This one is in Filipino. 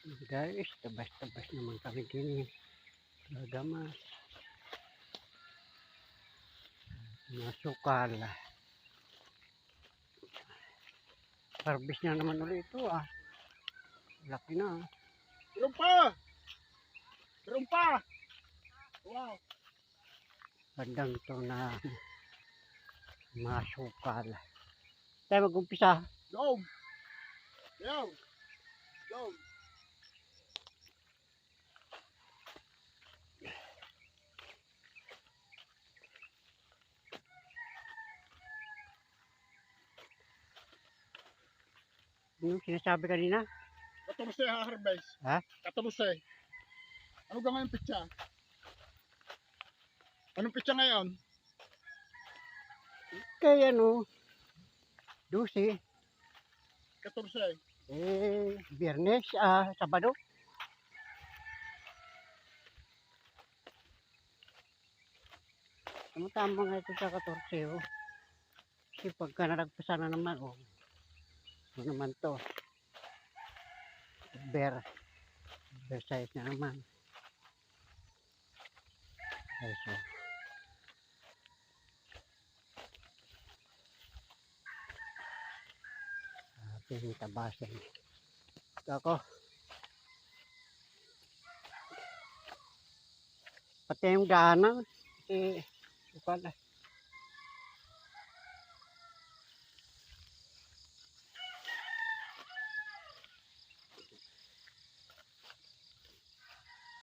Guys, tabas-tabas naman kami din. Gagamas. Masukal. Harvest na naman ulit ito ah. Laki na. Meron pa! Meron pa! Wow! Bandang ito na masukal. Tayo mag-umpisa. Go! Go! Go! Yung sinasabi kanina? 14 ha-harvest. Ha? 14. Ano ka ngayon pitsa? Anong pitsa ngayon? Kaya ano, 12. 14. Biyernes, Sabado. Tama nga ito sa 14. Oh. Kasi pagka nalagpasa na naman, oh. Ano naman to? Bear size na naman. Okay, so. Ating tabasin. Ito ako. Pati yung daanan. Kasi, pala.